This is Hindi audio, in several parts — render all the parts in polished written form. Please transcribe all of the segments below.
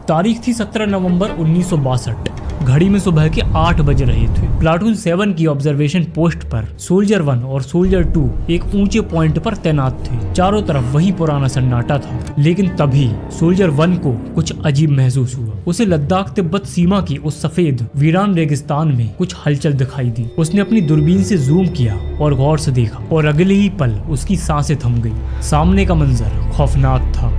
तारीख थी 17 नवंबर 1962। घड़ी में सुबह के 8 बज रहे थे। प्लाटून 7 की ऑब्जर्वेशन पोस्ट पर सोल्जर 1 और सोल्जर 2 एक ऊंचे पॉइंट पर तैनात थे। चारों तरफ वही पुराना सन्नाटा था। लेकिन तभी सोल्जर 1 को कुछ अजीब महसूस हुआ। उसे लद्दाख तिब्बत सीमा की उस सफेद वीरान रेगिस्तान में कुछ हलचल दिखाई दी। उसने अपनी दूरबीन से जूम किया और गौर से देखा, और अगले ही पल उसकी सांसें थम गई। सामने का मंजर खौफनाक था।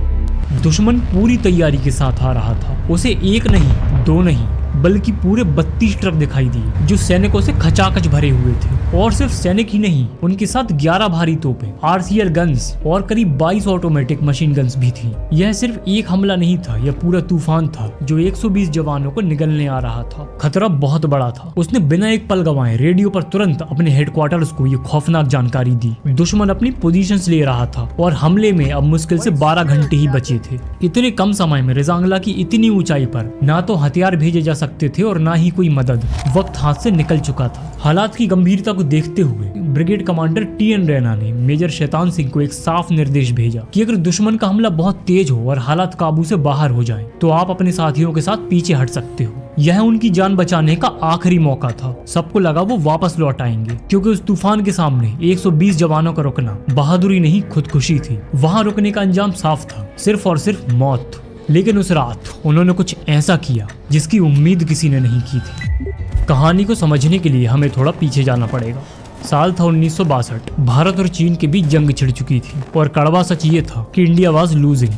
दुश्मन पूरी तैयारी के साथ आ रहा था। उसे एक नहीं, दो नहीं, बल्कि पूरे 32 ट्रक दिखाई दिए जो सैनिकों से खचाखच भरे हुए थे। और सिर्फ सैनिक ही नहीं, उनके साथ 11 भारी तोपें, आरसीएल गन्स और करीब 22 ऑटोमेटिक मशीन गन्स भी थी। यह सिर्फ एक हमला नहीं था, यह पूरा तूफान था जो 120 जवानों को निगलने आ रहा था। खतरा बहुत बड़ा था। उसने बिना एक पल गंवाए रेडियो पर तुरंत अपने हेडक्वार्टर्स को ये खौफनाक जानकारी दी। दुश्मन अपनी पोजीशंस ले रहा था और हमले में अब मुश्किल से 12 घंटे ही बचे थे। इतने कम समय में रेजांगला की इतनी ऊंचाई पर ना तो हथियार भेजे जा सकते थे और ना ही कोई मदद। वक्त हाथ से निकल चुका था। हालात की गंभीरता को देखते हुए ब्रिगेड कमांडर टीएन रैना ने मेजर शैतान सिंह को एक साफ निर्देश भेजा कि अगर दुश्मन का हमला बहुत तेज हो और हालात काबू से बाहर हो जाए तो आप अपने साथियों के साथ पीछे हट सकते हो। यह उनकी जान बचाने का आखिरी मौका था। सबको लगा वो वापस लौट आएंगे, क्योंकि उस तूफान के सामने 120 जवानों का रुकना बहादुरी नहीं, खुदकुशी थी। वहां रुकने का अंजाम साफ था, सिर्फ और सिर्फ मौत। लेकिन उस रात उन्होंने कुछ ऐसा किया जिसकी उम्मीद किसी ने नहीं की थी। कहानी को समझने के लिए हमें थोड़ा पीछे जाना पड़ेगा। साल था 1962। भारत और चीन के बीच जंग छिड़ चुकी थी और कड़वा सच ये था कि इंडिया वाज लूजिंग।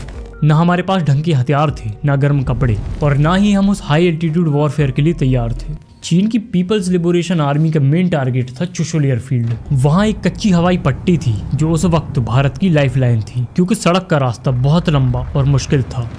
न हमारे पास ढंग के हथियार थे, न गर्म कपड़े, और ना ही हम उस हाई एल्टीट्यूड वॉरफेयर के लिए तैयार थे। चीन की पीपल्स लिबरेशन आर्मी का मेन टारगेट था चुशुल एयरफील्ड। वहां एक कच्ची हवाई पट्टी थी जो उस वक्त भारत की लाइफलाइन थी, क्योंकि सड़क का रास्ता बहुत लंबा और मुश्किल था।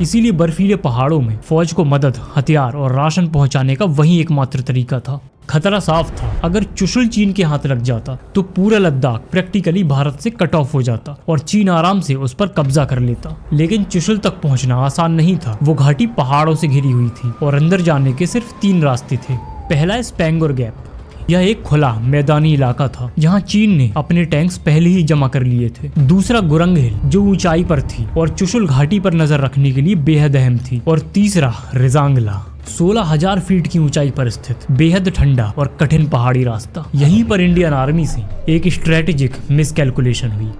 इसीलिए बर्फीले पहाड़ों में फौज को मदद, हथियार और राशन पहुंचाने का वही एकमात्र तरीका था। खतरा साफ था। अगर चुशुल चीन के हाथ लग जाता तो पूरा लद्दाख प्रैक्टिकली भारत से कट ऑफ हो जाता और चीन आराम से उस पर कब्जा कर लेता। लेकिन चुशुल तक पहुंचना आसान नहीं था। वो घाटी पहाड़ों से घिरी हुई थी और अंदर जाने के सिर्फ 3 रास्ते थे। पहला स्पेंगोर गैप। यह एक खुला मैदानी इलाका था जहां चीन ने अपने टैंक्स पहले ही जमा कर लिए थे। दूसरा गुरंग हिल जो ऊंचाई पर थी और चुशुल घाटी पर नजर रखने के लिए बेहद अहम थी। और तीसरा रेजांगला, 16,000 फीट की ऊंचाई पर स्थित बेहद ठंडा और कठिन पहाड़ी रास्ता। यहीं पर इंडियन आर्मी से एक स्ट्रेटेजिक मिसकैलकुलेशन हुई।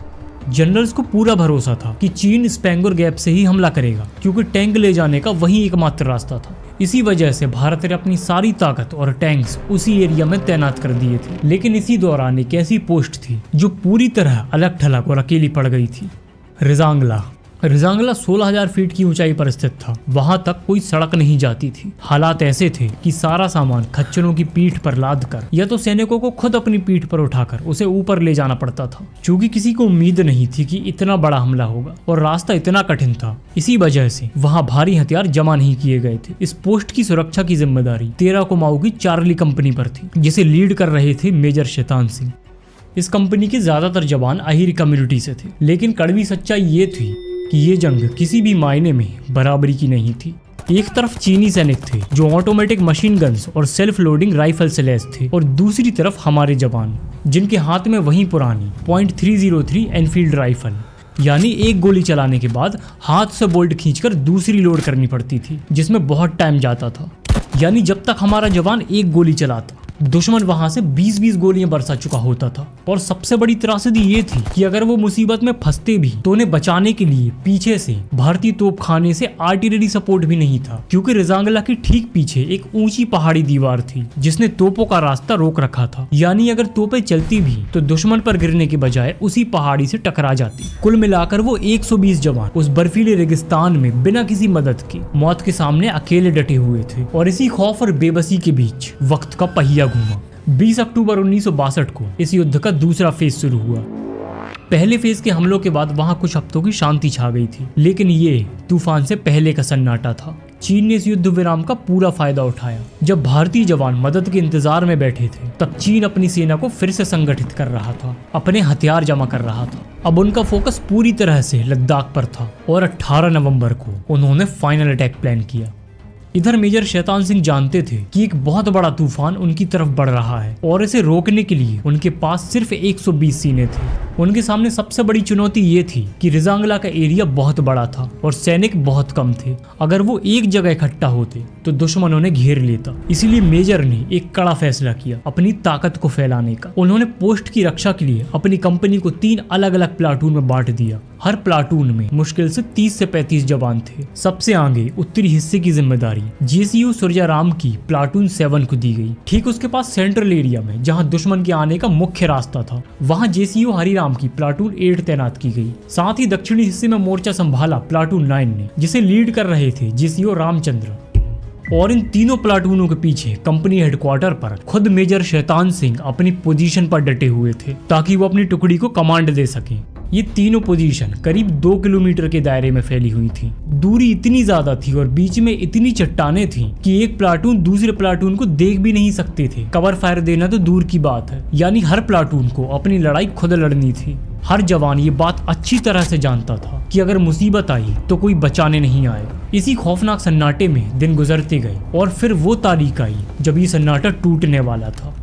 जनरल्स को पूरा भरोसा था कि चीन स्पेंगोर गैप से ही हमला करेगा, क्योंकि टैंक ले जाने का वही एकमात्र रास्ता था। इसी वजह से भारत ने अपनी सारी ताकत और टैंक्स उसी एरिया में तैनात कर दिए थे। लेकिन इसी दौरान एक ऐसी पोस्ट थी जो पूरी तरह अलग थलग और अकेली पड़ गई थी। रेजांगला 16,000 फीट की ऊंचाई पर स्थित था। वहां तक कोई सड़क नहीं जाती थी। हालात ऐसे थे कि सारा सामान खच्चरों की पीठ पर लाद कर या तो सैनिकों को खुद अपनी पीठ पर उठाकर उसे ऊपर ले जाना पड़ता था। चूंकि किसी को उम्मीद नहीं थी कि इतना बड़ा हमला होगा और रास्ता इतना कठिन था, इसी वजह से वहां भारी हथियार जमा नहीं किए गए थे। इस पोस्ट की सुरक्षा की जिम्मेदारी 13 कुमाऊं की चार्ली कंपनी पर थी, जिसे लीड कर रहे थे मेजर शैतान सिंह। इस कंपनी के ज्यादातर जवान अहिर कम्युनिटी से थे। लेकिन कड़वी सच्चाई ये थी कि ये जंग किसी भी मायने में बराबरी की नहीं थी। एक तरफ चीनी सैनिक थे जो ऑटोमेटिक मशीन गन्स और सेल्फ लोडिंग राइफल से लैस थे, और दूसरी तरफ हमारे जवान जिनके हाथ में वही पुरानी .303 एनफील्ड राइफल, यानी एक गोली चलाने के बाद हाथ से बोल्ट खींचकर दूसरी लोड करनी पड़ती थी, जिसमें बहुत टाइम जाता था। यानी जब तक हमारा जवान एक गोली चलाता, दुश्मन वहां से 20-20 गोलियां बरसा चुका होता था। और सबसे बड़ी त्रासदी ये थी कि अगर वो मुसीबत में फंसते भी तो उन्हें बचाने के लिए पीछे से भारतीय तोपखाने से आर्टिलरी सपोर्ट भी नहीं था, क्योंकि रेजांगला के ठीक पीछे एक ऊंची पहाड़ी दीवार थी जिसने तोपों का रास्ता रोक रखा था। यानी अगर तोपें चलती भी तो दुश्मन पर गिरने के बजाय उसी पहाड़ी से टकरा जाती। कुल मिलाकर वो 120 जवान उस बर्फीले रेगिस्तान में बिना किसी मदद के मौत के सामने अकेले डटे हुए थे। और इसी खौफ और बेबसी के बीच वक्त का पहिया घूमा। 20 अक्टूबर 1962 को इस युद्ध का दूसरा फेज शुरू हुआ। पहले फेज के हमलों के बाद वहां कुछ हफ्तों की शांति छा गई थी, लेकिन ये तूफान से पहले का सन्नाटा था। चीन ने इस युद्ध विराम का पूरा फायदा उठाया। जब भारतीय जवान मदद के इंतजार में बैठे थे, तब चीन अपनी सेना को फिर से संगठित कर रहा था, अपने हथियार जमा कर रहा था। अब उनका फोकस पूरी तरह से लद्दाख पर था और 18 नवंबर को उन्होंने फाइनल अटैक प्लान किया। इधर मेजर शैतान सिंह जानते थे कि एक बहुत बड़ा तूफान उनकी तरफ बढ़ रहा है और इसे रोकने के लिए उनके पास सिर्फ 120 सीने थे। उनके सामने सबसे बड़ी चुनौती ये थी कि रिजांगला का एरिया बहुत बड़ा था और सैनिक बहुत कम थे। अगर वो एक जगह इकट्ठा होते तो दुश्मन उन्हें घेर लेता। इसीलिए मेजर ने एक कड़ा फैसला किया अपनी ताकत को फैलाने का। उन्होंने पोस्ट की रक्षा के लिए अपनी कंपनी को 3 अलग अलग प्लाटून में बांट दिया। हर प्लाटून में मुश्किल से 30 से 35 जवान थे। सबसे आगे उत्तरी हिस्से की जिम्मेदारी जेसीयू सूर्याराम की प्लाटून 7 को दी गई। ठीक उसके पास सेंट्रल एरिया में जहां दुश्मन के आने का मुख्य रास्ता था, वहां जेसीयू हरिराम की प्लाटून 8 तैनात की गई। साथ ही दक्षिणी हिस्से में मोर्चा संभाला प्लाटून 9 ने, जिसे लीड कर रहे थे जेसीयू रामचंद्र। और इन तीनों प्लाटूनों के पीछे कंपनी हेडक्वार्टर पर खुद मेजर शैतान सिंह अपनी पोजीशन पर डटे हुए थे ताकि वो अपनी टुकड़ी को कमांड दे सकें। ये तीनों पोजीशन करीब 2 किलोमीटर के दायरे में फैली हुई थी। दूरी इतनी ज्यादा थी और बीच में इतनी चट्टानें थी कि एक प्लाटून दूसरे प्लाटून को देख भी नहीं सकते थे। कवर फायर देना तो दूर की बात है, यानी हर प्लाटून को अपनी लड़ाई खुद लड़नी थी। हर जवान ये बात अच्छी तरह से जानता था कि अगर मुसीबत आई तो कोई बचाने नहीं आएगा। इसी खौफनाक सन्नाटे में दिन गुजरते गए और फिर वो तारीख आई जब ये सन्नाटा टूटने वाला था।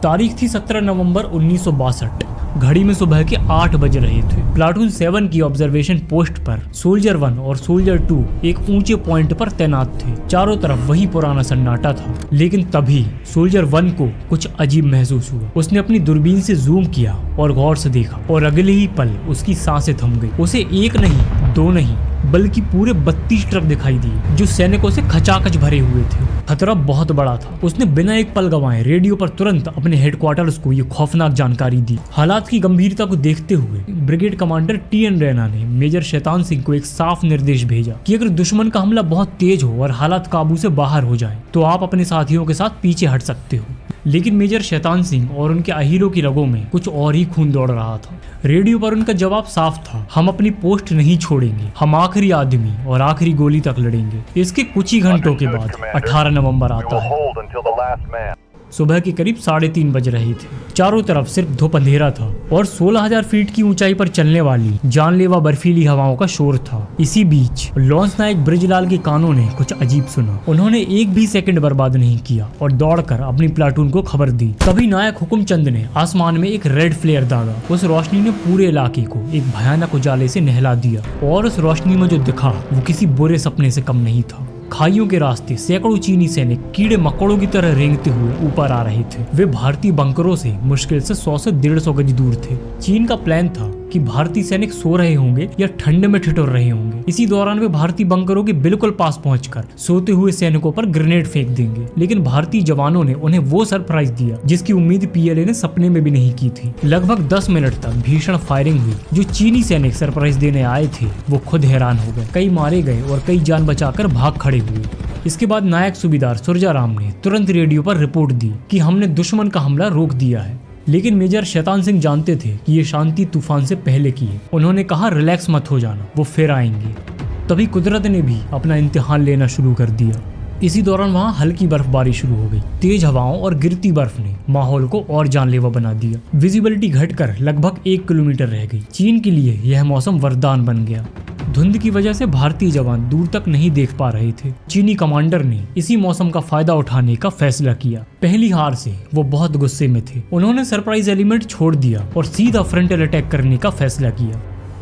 तारीख थी 17 नवंबर 1962। घड़ी में सुबह के 8 बज रहे थे। प्लाटून 7 की ऑब्जर्वेशन पोस्ट पर सोल्जर 1 और सोल्जर 2 एक ऊंचे पॉइंट पर तैनात थे। चारों तरफ वही पुराना सन्नाटा था। लेकिन तभी सोल्जर 1 को कुछ अजीब महसूस हुआ। उसने अपनी दूरबीन से जूम किया और गौर से देखा और अगले ही पल उसकी सांसें थम गई। उसे एक नहीं, 2 नहीं, बल्कि पूरे 32 ट्रक दिखाई दिए जो सैनिकों से खचाखच भरे हुए थे। खतरा बहुत बड़ा था। उसने बिना एक पल गंवाए रेडियो पर तुरंत अपने हेडक्वार्टर्स को ये खौफनाक जानकारी दी। हालात की गंभीरता को देखते हुए ब्रिगेड कमांडर टीएन रैना ने मेजर शैतान सिंह को एक साफ निर्देश भेजा कि अगर दुश्मन का हमला बहुत तेज हो और हालात काबू से बाहर हो जाए तो आप अपने साथियों के साथ पीछे हट सकते हो। लेकिन मेजर शैतान सिंह और उनके अहीरों की रगों में कुछ और ही खून दौड़ रहा था। रेडियो पर उनका जवाब साफ था, हम अपनी पोस्ट नहीं छोड़ेंगे, हम आखिरी आदमी और आखिरी गोली तक लड़ेंगे। इसके कुछ ही घंटों के बाद 18 नवंबर आता है। सुबह के करीब 3:30 बज रहे थे। चारों तरफ सिर्फ धूप अंधेरा था और 16,000 फीट की ऊंचाई पर चलने वाली जानलेवा बर्फीली हवाओं का शोर था। इसी बीच लॉन्स नायक ब्रिजलाल के कानों ने कुछ अजीब सुना। उन्होंने एक भी सेकंड बर्बाद नहीं किया और दौड़कर अपनी प्लाटून को खबर दी। तभी नायक हुकुमचंद ने आसमान में एक रेड फ्लेयर दागा। उस रोशनी ने पूरे इलाके को एक भयानक उजाले से नहला दिया और उस रोशनी में जो दिखा वो किसी बुरे सपने से कम नहीं था। खाइयों के रास्ते सैकड़ों चीनी सैनिक कीड़े मकोड़ों की तरह रेंगते हुए ऊपर आ रहे थे। वे भारतीय बंकरों से मुश्किल से 100 से 150 गज दूर थे। चीन का प्लान था कि भारतीय सैनिक सो रहे होंगे या ठंड में ठिठुर रहे होंगे। इसी दौरान वे भारतीय बंकरों के बिल्कुल पास पहुंचकर सोते हुए सैनिकों पर ग्रेनेड फेंक देंगे। लेकिन भारतीय जवानों ने उन्हें वो सरप्राइज दिया जिसकी उम्मीद पीएलए ने सपने में भी नहीं की थी। लगभग 10 मिनट तक भीषण फायरिंग हुई। जो चीनी सैनिक सरप्राइज देने आए थे वो खुद हैरान हो गए। कई मारे गए और कई जान बचाकर भाग खड़े हुए। इसके बाद नायक सूबेदार सूर्याराम ने तुरंत रेडियो पर रिपोर्ट दी कि हमने दुश्मन का हमला रोक दिया है। लेकिन मेजर शैतान सिंह जानते थे कि ये शांति तूफान से पहले की है। उन्होंने कहा रिलैक्स मत हो जाना, वो फिर आएंगे। तभी कुदरत ने भी अपना इम्तिहान लेना शुरू कर दिया। इसी दौरान वहाँ हल्की बर्फबारी शुरू हो गई। तेज हवाओं और गिरती बर्फ ने माहौल को और जानलेवा बना दिया। विजिबिलिटी घटकर लगभग 1 किलोमीटर रह गई। चीन के लिए यह मौसम वरदान बन गया। धुंध की वजह से भारतीय जवान दूर तक नहीं देख पा रहे थे। चीनी कमांडर ने इसी मौसम का फायदा उठाने का फैसला किया। पहली हार से वो बहुत गुस्से में थे। उन्होंने सरप्राइज एलिमेंट छोड़ दिया और सीधा फ्रंटल अटैक करने का फैसला किया।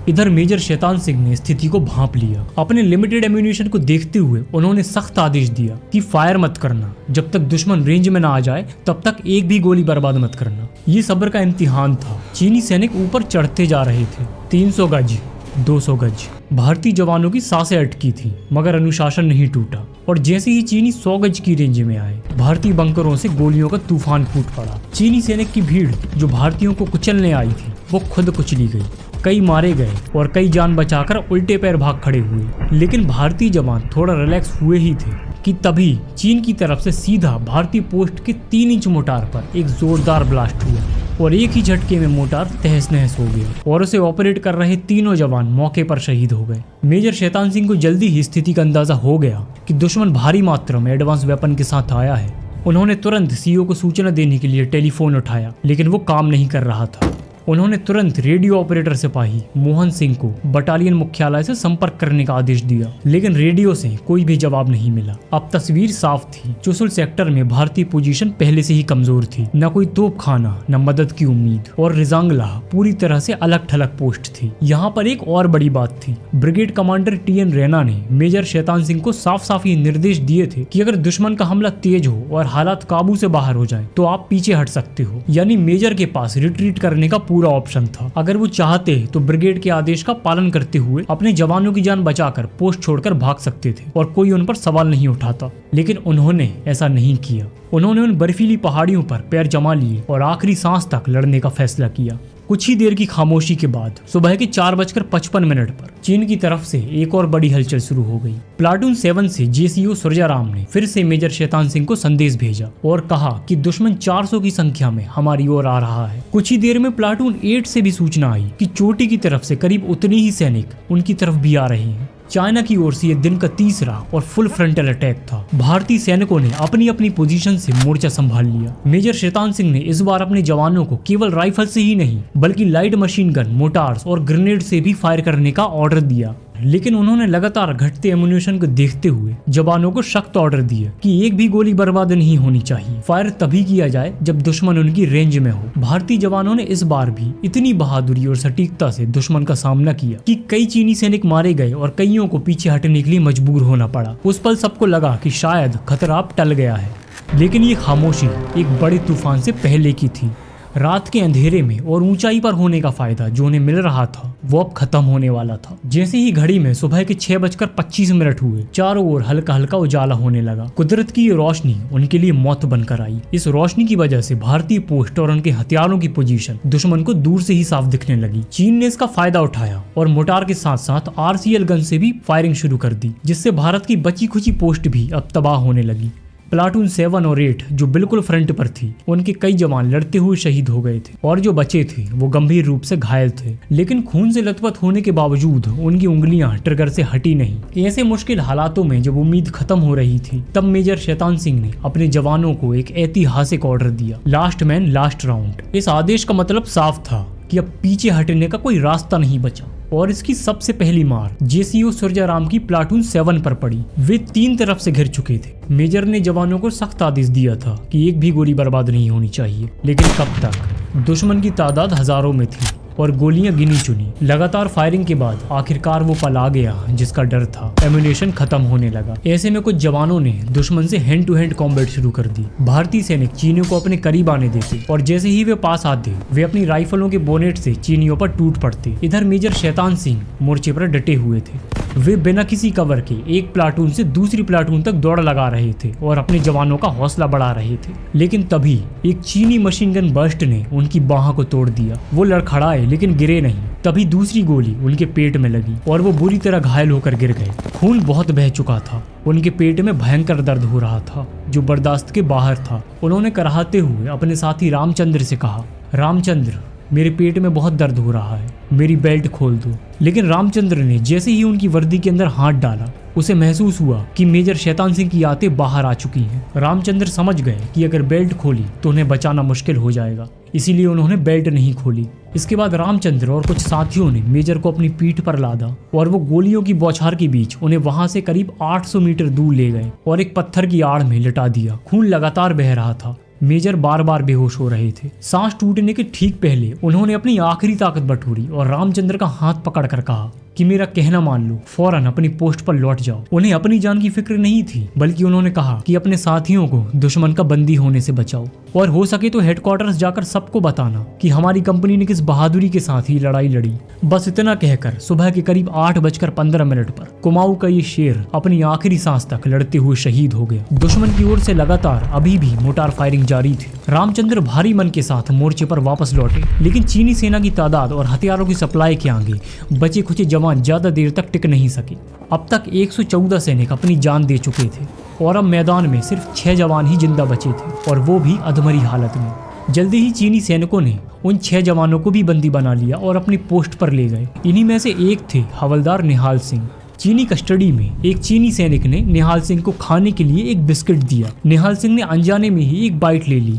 इधर मेजर शैतान सिंह ने स्थिति को भांप लिया। अपने लिमिटेड एम्यूनिशन को देखते हुए उन्होंने सख्त आदेश दिया कि फायर मत करना, जब तक दुश्मन रेंज में ना आ जाए तब तक एक भी गोली बर्बाद मत करना। ये सब्र का इम्तिहान था। चीनी सैनिक ऊपर चढ़ते जा रहे थे। 300 गज, 200 गज। भारतीय जवानों की सांसें अटकी थी मगर अनुशासन नहीं टूटा। और जैसे ही चीनी 100 गज की रेंज में आए, भारतीय बंकरों से गोलियों का तूफान फूट पड़ा। चीनी सैनिक की भीड़ जो भारतीयों को कुचलने आई थी वो खुद कुचली गई। कई मारे गए और कई जान बचाकर उल्टे पैर भाग खड़े हुए। लेकिन भारतीय जवान थोड़ा रिलैक्स हुए ही थे कि तभी चीन की तरफ से सीधा भारतीय पोस्ट के 3 इंच मोटार पर एक जोरदार ब्लास्ट हुआ और एक ही झटके में मोटार तहस नहस हो गया और उसे ऑपरेट कर रहे तीनों जवान मौके पर शहीद हो गए। मेजर शैतान सिंह को जल्दी ही स्थिति का अंदाजा हो गया कि दुश्मन भारी मात्रा में एडवांस वेपन के साथ आया है। उन्होंने तुरंत सीईओ को सूचना देने के लिए टेलीफोन उठाया, लेकिन वो काम नहीं कर रहा था। उन्होंने तुरंत रेडियो ऑपरेटर सिपाही मोहन सिंह को बटालियन मुख्यालय से संपर्क करने का आदेश दिया, लेकिन रेडियो से कोई भी जवाब नहीं मिला। अब तस्वीर साफ थी, चुशुल सेक्टर में भारतीय पोजीशन पहले से ही कमजोर थी, न कोई तोपखाना न मदद की उम्मीद, और रिजांगला पूरी तरह से अलग थलग पोस्ट थी। यहाँ पर एक और बड़ी बात थी, ब्रिगेड कमांडर TN रैना ने मेजर शैतान सिंह को साफ साफ ये निर्देश दिए थे कि अगर दुश्मन का हमला तेज हो और हालात काबू से बाहर हो जाए तो आप पीछे हट सकते हो। यानी मेजर के पास रिट्रीट करने का पूरा ऑप्शन था। अगर वो चाहते तो ब्रिगेड के आदेश का पालन करते हुए अपने जवानों की जान बचाकर पोस्ट छोड़कर भाग सकते थे और कोई उन पर सवाल नहीं उठाता, लेकिन उन्होंने ऐसा नहीं किया। उन्होंने उन बर्फीली पहाड़ियों पर पैर जमा लिए और आखिरी सांस तक लड़ने का फैसला किया। कुछ ही देर की खामोशी के बाद सुबह के 4:55 पर चीन की तरफ से एक और बड़ी हलचल शुरू हो गई। प्लाटून 7 से JCO सुरजाराम ने फिर से मेजर शैतान सिंह को संदेश भेजा और कहा कि दुश्मन 400 की संख्या में हमारी ओर आ रहा है। कुछ ही देर में प्लाटून 8 से भी सूचना आई कि चोटी की तरफ से करीब उतने ही सैनिक उनकी तरफ भी आ रहे हैं। चाइना की ओर से यह दिन का तीसरा और फुल फ्रंटल अटैक था। भारतीय सैनिकों ने अपनी अपनी पोजीशन से मोर्चा संभाल लिया। मेजर शैतान सिंह ने इस बार अपने जवानों को केवल राइफल से ही नहीं बल्कि लाइट मशीन गन, मोटार्स और ग्रेनेड से भी फायर करने का ऑर्डर दिया, लेकिन उन्होंने लगातार घटते एमुनिशन को देखते हुए जवानों को सख्त ऑर्डर दिया कि एक भी गोली बर्बाद नहीं होनी चाहिए। फायर तभी किया जाए जब दुश्मन उनकी रेंज में हो। भारतीय जवानों ने इस बार भी इतनी बहादुरी और सटीकता से दुश्मन का सामना किया कि कई चीनी सैनिक मारे गए और कईयों को पीछे हटने के लिए मजबूर होना पड़ा। उस पल सबको लगा कि शायद खतरा अब टल गया है, लेकिन ये खामोशी एक बड़े तूफान से पहले की थी। रात के अंधेरे में और ऊंचाई पर होने का फायदा जो उन्हें मिल रहा था वो अब खत्म होने वाला था। जैसे ही घड़ी में सुबह के 6:25 हुए, चारों ओर हल्का हल्का उजाला होने लगा। कुदरत की ये रोशनी उनके लिए मौत बनकर आई। इस रोशनी की वजह से भारतीय पोस्ट और उनके हथियारों की पोजीशन दुश्मन को दूर से ही साफ दिखने लगी। चीन ने इसका फायदा उठाया और मोटार के साथ साथ RCL गन से भी फायरिंग शुरू कर दी, जिससे भारत की बची खुची पोस्ट भी अब तबाह होने लगी। प्लाटून 7 और 8 जो बिल्कुल फ्रंट पर थी, उनके कई जवान लड़ते हुए शहीद हो गए थे और जो बचे थे वो गंभीर रूप से घायल थे। लेकिन खून से लथपथ होने के बावजूद उनकी उंगलियां ट्रिगर से हटी नहीं। ऐसे मुश्किल हालातों में जब उम्मीद खत्म हो रही थी, तब मेजर शैतान सिंह ने अपने जवानों को एक ऐतिहासिक ऑर्डर दिया, लास्ट मैन लास्ट राउंड। इस आदेश का मतलब साफ था कि अब पीछे हटने का कोई रास्ता नहीं बचा और इसकी सबसे पहली मार JCO सुरजाराम की प्लाटून 7 पर पड़ी। वे 3 तरफ से घिर चुके थे। मेजर ने जवानों को सख्त आदेश दिया था कि एक भी गोली बर्बाद नहीं होनी चाहिए, लेकिन कब तक? दुश्मन की तादाद हजारों में थी और गोलियां गिनी चुनी। लगातार फायरिंग के बाद आखिरकार वो पल आ गया जिसका डर था। एम्यूनेशन खत्म होने लगा। ऐसे में कुछ जवानों ने दुश्मन से हैंड टू हैंड कॉम्बैट शुरू कर दी। भारतीय सैनिक चीनियों को अपने करीब आने देते और जैसे ही वे पास आते वे अपनी राइफलों के बोनेट से चीनियों पर टूट पड़ते। इधर मेजर शैतान सिंह मोर्चे पर डटे हुए थे। वे बिना किसी कवर के एक प्लाटून से दूसरी प्लाटून तक दौड़ लगा रहे थे और अपने जवानों का हौसला बढ़ा रहे थे। लेकिन तभी एक चीनी मशीन गन बर्स्ट ने उनकी बाह को तोड़ दिया। वो लड़खड़ाए लेकिन गिरे नहीं। तभी दूसरी गोली उनके पेट में लगी और वो बुरी तरह घायल होकर गिर गए। खून बहुत बह चुका था। उनके पेट में भयंकर दर्द हो रहा था जो बर्दाश्त के बाहर था। उन्होंने कराहते हुए अपने साथी रामचंद्र से कहा, रामचंद्र, मेरे पेट में बहुत दर्द हो रहा है, मेरी बेल्ट खोल दो। लेकिन रामचंद्र ने जैसे ही उनकी वर्दी के अंदर हाथ डाला, उसे महसूस हुआ कि मेजर शैतान सिंह की आंतें बाहर आ चुकी हैं। रामचंद्र समझ गए कि अगर बेल्ट खोली तो उन्हें बचाना मुश्किल हो जाएगा, इसीलिए उन्होंने बेल्ट नहीं खोली। इसके बाद रामचंद्र और कुछ साथियों ने मेजर को अपनी पीठ पर लादा और वो गोलियों की बौछार के बीच उन्हें वहां से करीब 800 मीटर दूर ले गए और एक पत्थर की आड़ में लिटा दिया। खून लगातार बह रहा था। मेजर बार बार बेहोश हो रहे थे। सांस टूटने के ठीक पहले उन्होंने अपनी आखिरी ताकत बटोरी और रामचंद्र का हाथ पकड़कर कहा कि मेरा कहना मान लो, फौरन अपनी पोस्ट पर लौट जाओ। उन्हें अपनी जान की फिक्र नहीं थी, बल्कि उन्होंने कहा कि अपने साथियों को दुश्मन का बंदी होने से बचाओ और हो सके तो हेडक्वार्टर्स जाकर सबको बताना कि हमारी कंपनी ने किस बहादुरी के साथ ही लड़ाई लड़ी। बस इतना कहकर सुबह के करीब 8:15 पर कुमाऊं का ये शेर अपनी आखिरी सांस तक लड़ते हुए शहीद हो गया। दुश्मन की ओर से लगातार अभी भी मोटार फायरिंग जारी थी। रामचंद्र भारी मन के साथ मोर्चे पर वापस लौटे, लेकिन चीनी सेना की तादाद और हथियारों की सप्लाई के आगे बचे खुचे जवान ज्यादा देर तक टिक नहीं सके। अब तक 114 सैनिक अपनी जान दे चुके थे और अब मैदान में सिर्फ 6 जवान ही जिंदा बचे थे और वो भी अधमरी हालत में। जल्दी ही चीनी सैनिकों ने उन 6 जवानों को भी बंदी बना लिया और अपनी पोस्ट पर ले गए। इन्हीं में से एक थे हवलदार निहाल सिंह। चीनी कस्टडी में एक चीनी सैनिक ने निहाल सिंह को खाने के लिए एक बिस्किट दिया। निहाल सिंह ने अनजाने में ही एक बाइट ले ली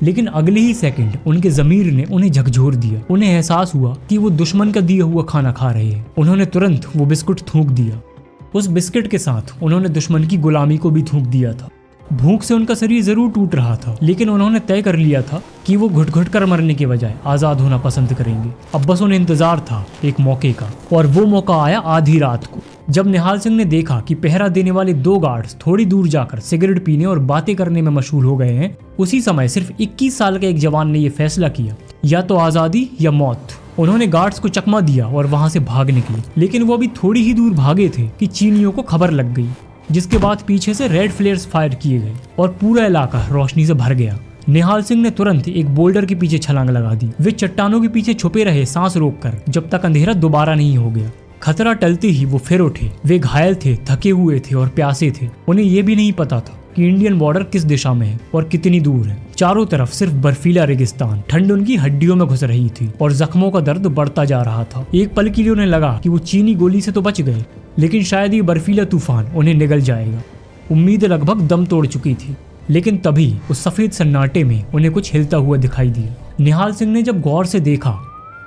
लेकिन अगले ही सेकंड उनके जमीर ने उन्हें झकझोर दिया। उन्हें एहसास हुआ कि वो दुश्मन का दिया हुआ खाना खा रहे हैं। उन्होंने तुरंत वो बिस्कुट थूक दिया। उस बिस्किट के साथ उन्होंने दुश्मन की गुलामी को भी थूक दिया था। भूख से उनका शरीर जरूर टूट रहा था, लेकिन उन्होंने तय कर लिया था कि वो घुट घुट कर मरने के बजाय आजाद होना पसंद करेंगे। अब बस उन्हें इंतजार था एक मौके का, और वो मौका आया आधी रात को, जब निहाल सिंह ने देखा कि पहरा देने वाले 2 गार्ड्स थोड़ी दूर जाकर सिगरेट पीने और बातें करने में मशहूर हो गए हैं। उसी समय सिर्फ 21 साल का एक जवान ने यह फैसला किया, या तो आजादी या मौत। उन्होंने गार्ड्स को चकमा दिया और वहां से भाग निकले, लेकिन वो अभी थोड़ी ही दूर भागे थे कि चीनियों को खबर लग गई, जिसके बाद पीछे से रेड फ्लेयर्स फायर किए गए और पूरा इलाका रोशनी से भर गया। निहाल सिंह ने तुरंत एक बोल्डर के पीछे छलांग लगा दी। वे चट्टानों के पीछे छुपे रहे सांस रोककर, जब तक अंधेरा दोबारा नहीं हो गया। खतरा टलते ही वो फिर उठे। वे घायल थे, थके हुए थे और प्यासे थे। उन्हें यह भी नहीं पता था कि इंडियन बॉर्डर किस दिशा में है और कितनी दूर है। चारों तरफ सिर्फ बर्फीला रेगिस्तान, ठंड उनकी हड्डियों में घुस रही थी और जख्मों का दर्द बढ़ता जा रहा था। एक पल के लिए उन्हें लगा कि वो चीनी गोली से तो बच गए, लेकिन शायद ये बर्फीला तूफान उन्हें निगल जाएगा। उम्मीद लगभग दम तोड़ चुकी थी, लेकिन तभी उस सफेद सन्नाटे में उन्हें कुछ हिलता हुआ दिखाई दिया। निहाल सिंह ने जब गौर से देखा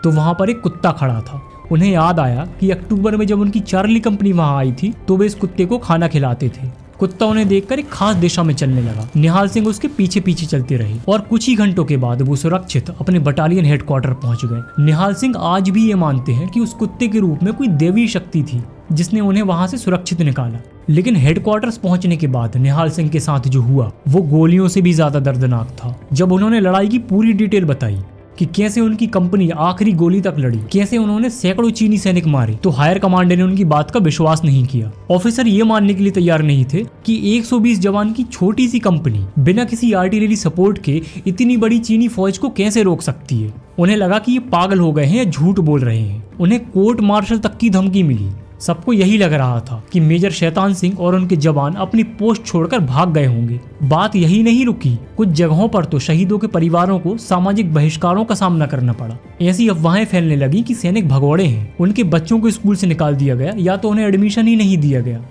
तो वहां पर एक कुत्ता खड़ा था। उन्हें याद आया कि अक्टूबर में जब उनकी चार्ली कंपनी वहां आई थी तो वे इस कुत्ते को खाना खिलाते थे। कुत्ता उन्हें देखकर एक खास दिशा में चलने लगा। निहाल सिंह उसके पीछे पीछे चलते रहे और कुछ ही घंटों के बाद वो सुरक्षित अपने बटालियन हेडक्वार्टर पहुंच गए। निहाल सिंह आज भी ये मानते हैं कि उस कुत्ते के रूप में कोई देवी शक्ति थी जिसने उन्हें वहां से सुरक्षित निकाला। लेकिन हेडक्वार्टर्स पहुंचने के बाद निहाल सिंह के साथ जो हुआ वो गोलियों से भी ज्यादा दर्दनाक था। जब उन्होंने लड़ाई की पूरी डिटेल बताई कि कैसे उनकी कंपनी आखिरी गोली तक लड़ी, कैसे उन्होंने सैकड़ों चीनी सैनिक मारे, तो हायर कमांडर ने उनकी बात का विश्वास नहीं किया। ऑफिसर ये मानने के लिए तैयार नहीं थे कि 120 जवान की छोटी सी कंपनी बिना किसी आर्टिलरी सपोर्ट के इतनी बड़ी चीनी फौज को कैसे रोक सकती है। उन्हें लगा कि ये पागल हो गए हैं या झूठ बोल रहे हैं। उन्हें कोर्ट मार्शल तक की धमकी मिली। सबको यही लग रहा था कि मेजर शैतान सिंह और उनके जवान अपनी पोस्ट छोड़कर भाग गए होंगे। बात यही नहीं रुकी, कुछ जगहों पर तो शहीदों के परिवारों को सामाजिक बहिष्कारों का सामना करना पड़ा। ऐसी अफवाहें फैलने लगी कि सैनिक भगौड़े हैं, उनके बच्चों को स्कूल से निकाल दिया गया या तो उन्हें एडमिशन ही नहीं दिया गया।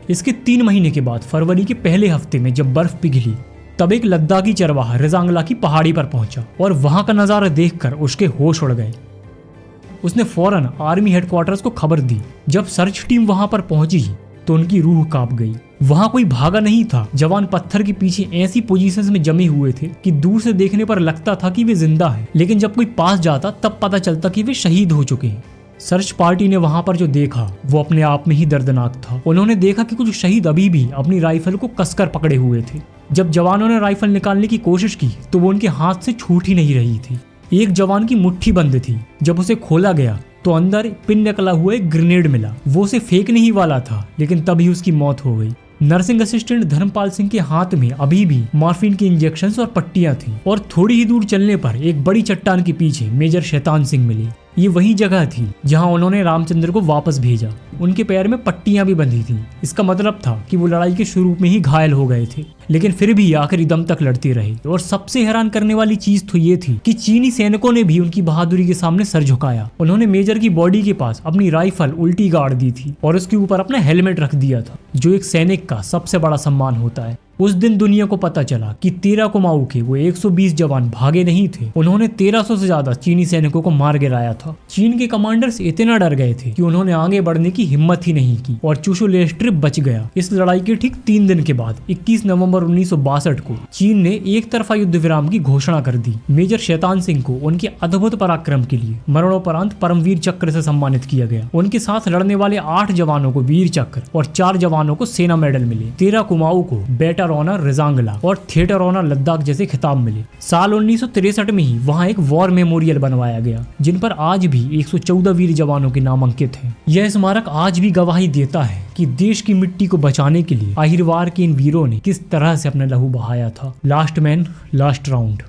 इसके 3 महीने के बाद फरवरी के पहले हफ्ते में जब बर्फ पिघली, तब एक लद्दाखी चरवाहा रिजांगला की पहाड़ी पर पहुंचा और वहां का नजारा देखकर उसके होश उड़ गए। उसने फौरन आर्मी हेडक्वार्टर्स को खबर दी। जब सर्च टीम वहां पर पहुंची तो उनकी रूह कांप गई। वहां कोई भागा नहीं था। जवान पत्थर के पीछे ऐसी पोजीशंस में जमे हुए थे कि दूर से देखने पर लगता था कि वे जिंदा हैं, लेकिन जब कोई पास जाता तब पता चलता कि वे शहीद हो चुके हैं। सर्च पार्टी ने वहां पर जो देखा वो अपने आप में ही दर्दनाक था। उन्होंने देखा कि कुछ शहीद अभी भी अपनी राइफल को कसकर पकड़े हुए थे। जब जवानों ने राइफल निकालने की कोशिश की तो वो उनके हाथ से छूट ही नहीं रही थी। एक जवान की मुट्ठी बंद थी। जब उसे खोला गया तो अंदर पिन निकला हुआ एक ग्रेनेड मिला। वो उसे फेंकने ही वाला था, लेकिन तभी उसकी मौत हो गई। नर्सिंग असिस्टेंट धर्मपाल सिंह के हाथ में अभी भी मॉर्फिन के इंजेक्शंस और पट्टियां थीं और थोड़ी ही दूर चलने पर एक बड़ी चट्टान के पीछे मेजर शैतान सिंह मिले। ये वही जगह थी जहां उन्होंने रामचंद्र को वापस भेजा। उनके पैर में पट्टियां भी बंधी थीं। इसका मतलब था कि वो लड़ाई के शुरू में ही घायल हो गए थे, लेकिन फिर भी आखिरी दम तक लड़ते रहे। और सबसे हैरान करने वाली चीज तो ये थी कि चीनी सैनिकों ने भी उनकी बहादुरी के सामने सर झुकाया। उन्होंने मेजर की बॉडी के पास अपनी राइफल उल्टी गाड़ दी थी और उसके ऊपर अपना हेलमेट रख दिया था, जो एक सैनिक का सबसे बड़ा सम्मान होता है। उस दिन दुनिया को पता चला कि 13 कुमाऊं के वो 120 जवान भागे नहीं थे। उन्होंने 1300 से ज्यादा चीनी सैनिकों को मार गिराया था। चीन के कमांडर्स इतना डर गए थे कि उन्होंने आगे बढ़ने की हिम्मत ही नहीं की और चुशुल एयर स्ट्रिप बच गया। इस लड़ाई के ठीक 3 दिन के बाद 21 नवंबर 1962 को चीन ने एक तरफा युद्ध विराम की घोषणा कर दी। मेजर शैतान सिंह को उनके अद्भुत पराक्रम के लिए मरणोपरांत परमवीर चक्र से सम्मानित किया गया। उनके साथ लड़ने वाले 8 जवानों को वीर चक्र और 4 जवानों को सेना मेडल मिले। 13 कुमाऊं को बेटर ऑनर रिजांगला और थिएटर ऑनर लद्दाख जैसे खिताब मिले। साल 1963 में ही वहां एक वॉर मेमोरियल बनवाया गया, जिन पर आज भी 114 वीर जवानों के नाम अंकित हैं। यह स्मारक आज भी गवाही देता है कि देश की मिट्टी को बचाने के लिए आखिरवार के इन वीरों ने किस तरह से अपना लहू बहाया था। Last man last round.